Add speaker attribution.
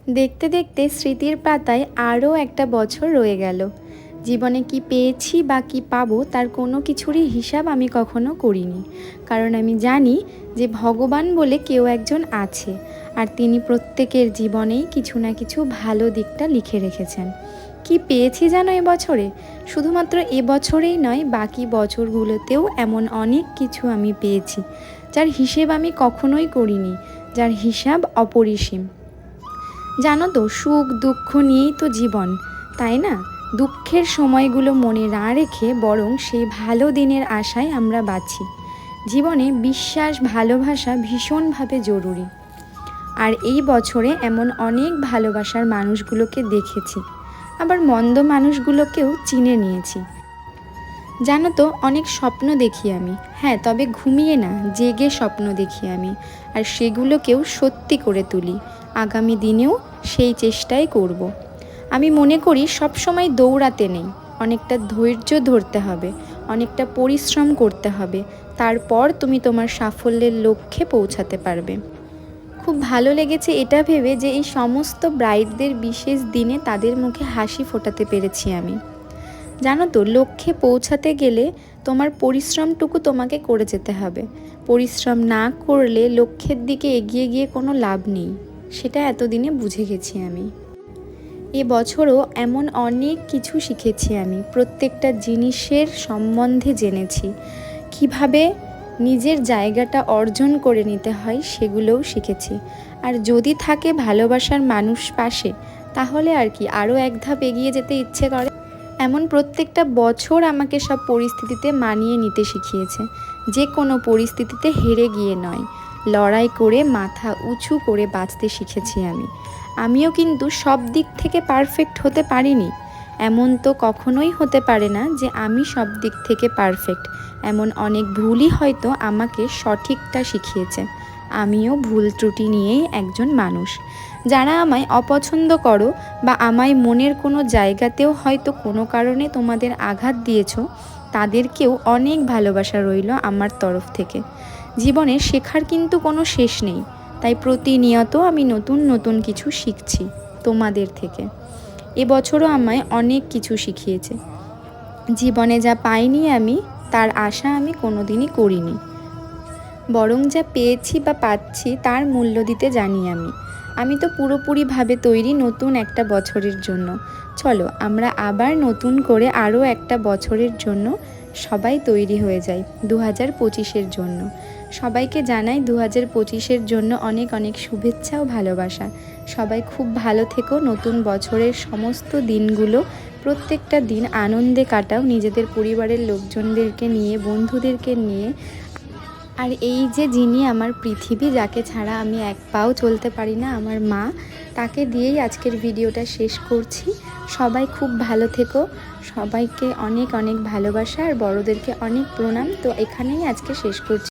Speaker 1: দেখতে দেখতে স্মৃতির পাতায় আরও একটা বছর রয়ে গেল। জীবনে কি পেয়েছি বা কি পাবো তার কোনো কিছুরই হিসাব আমি কখনো করিনি, কারণ আমি জানি যে ভগবান বলে কেউ একজন আছে, আর তিনি প্রত্যেকের জীবনেই কিছু না কিছু ভালো দিকটা লিখে রেখেছেন। কি পেয়েছি জানো এবছরে? শুধুমাত্র এবছরেই নয়, বাকি বছরগুলোতেও এমন অনেক কিছু আমি পেয়েছি যার হিসেব আমি কখনোই করিনি, যার হিসাব অপরিসীম। জানো তো, সুখ দুঃখ নিয়েই তো জীবন, তাই না? দুঃখের সময়গুলো মনে না রেখে বরং সেই ভালো দিনের আশায় আমরা বাঁচি। জীবনে বিশ্বাস, ভালোবাসা ভীষণভাবে জরুরি। আর এই বছরে এমন অনেক ভালোবাসার মানুষগুলোকে দেখেছি, আবার মন্দ মানুষগুলোকেও চিনে নিয়েছি। জানো তো, অনেক স্বপ্ন দেখি আমি, হ্যাঁ, তবে ঘুমিয়ে না, জেগে স্বপ্ন দেখি আমি, আর সেগুলোকেও সত্যি করে তুলি। আগামী দিনেও সেই চেষ্টাই করব। আমি মনে করি সবসময় দৌড়াতে নেই, অনেকটা ধৈর্য ধরতে হবে, অনেকটা পরিশ্রম করতে হবে, তারপর তুমি তোমার সাফল্যের লক্ষ্যে পৌঁছাতে পারবে। খুব ভালো লেগেছে এটা ভেবে যে এই সমস্ত ব্রাইডদের বিশেষ দিনে তাদের মুখে হাসি ফোটাতে পেরেছি আমি। জানো তো, লক্ষ্যে পৌঁছাতে গেলে তোমার পরিশ্রমটুকু তোমাকে করে যেতে হবে। পরিশ্রম না করলে লক্ষ্যের দিকে এগিয়ে গিয়ে কোনো লাভ নেই, সেটা এতদিনে বুঝে গেছি আমি। এ বছরও এমন অনেক কিছু শিখেছি আমি, প্রত্যেকটা জিনিসের সম্বন্ধে জেনেছি, কিভাবে নিজের জায়গাটা অর্জন করে নিতে হয় সেগুলোও শিখেছি। আর যদি থাকে ভালোবাসার মানুষ পাশে, তাহলে আর কি, আরও এক ধাপ এগিয়ে যেতে ইচ্ছে করে। এমন প্রত্যেকটা বছর আমাকে সব পরিস্থিতিতে মানিয়ে নিতে শিখিয়েছে। যে কোনো পরিস্থিতিতে হেরে গিয়ে নয়, লড়াই করে মাথা উঁচু করে বাঁচতে শিখেছি আমি। আমিও কিন্তু সব দিক থেকে পারফেক্ট হতে পারিনি, এমন তো কখনোই হতে পারে না যে আমি সব দিক থেকে পারফেক্ট। এমন অনেক ভুলই হয়তো আমাকে সঠিকটা শিখিয়েছে। আমিও ভুল ত্রুটি নিয়েই একজন মানুষ। যারা আমায় অপছন্দ করো বা আমায় মনের কোনো জায়গাতেও হয়তো কোনো কারণে তোমাদের আঘাত দিয়েছো, তাদেরকেও অনেক ভালোবাসা রইল আমার তরফ থেকে। জীবনে শেখার কিন্তু কোনো শেষ নেই, তাই প্রতিনিয়ত আমি নতুন নতুন কিছু শিখছি তোমাদের থেকে। এবছরও আমায় অনেক কিছু শিখিয়েছে। জীবনে যা পাইনি আমি, তার আশা আমি কোনোদিনই করিনি, বরং যা পেয়েছি বা পাচ্ছি তার মূল্য দিতে জানি আমি। আমি তো পুরোপুরিভাবে তৈরি নতুন একটা বছরের জন্য। চলো আমরা আবার নতুন করে আরও একটা বছরের জন্য সবাই তৈরি হয়ে যাই 2025-এর জন্য। সবাইকে জানাই 2025-এর জন্য অনেক অনেক শুভেচ্ছা ও ভালোবাসা। সবাই খুব ভালো থেকো। নতুন বছরের সমস্ত দিনগুলো, প্রত্যেকটা দিন আনন্দে কাটাও, নিজেদের পরিবারের লোকজনদেরকে নিয়ে, বন্ধুদেরকে নিয়ে। আর এই যে যিনি আমার পৃথিবী, যাকে ছাড়া আমি এক পাও চলতে পারি না, আমার মা, তাকে দিয়েই আজকের ভিডিওটা শেষ করছি। সবাই খুব ভালো থেকো, সবাইকে অনেক অনেক ভালোবাসা, আর বড়োদেরকে অনেক প্রণাম। তো এখানেই আজকে শেষ করছি।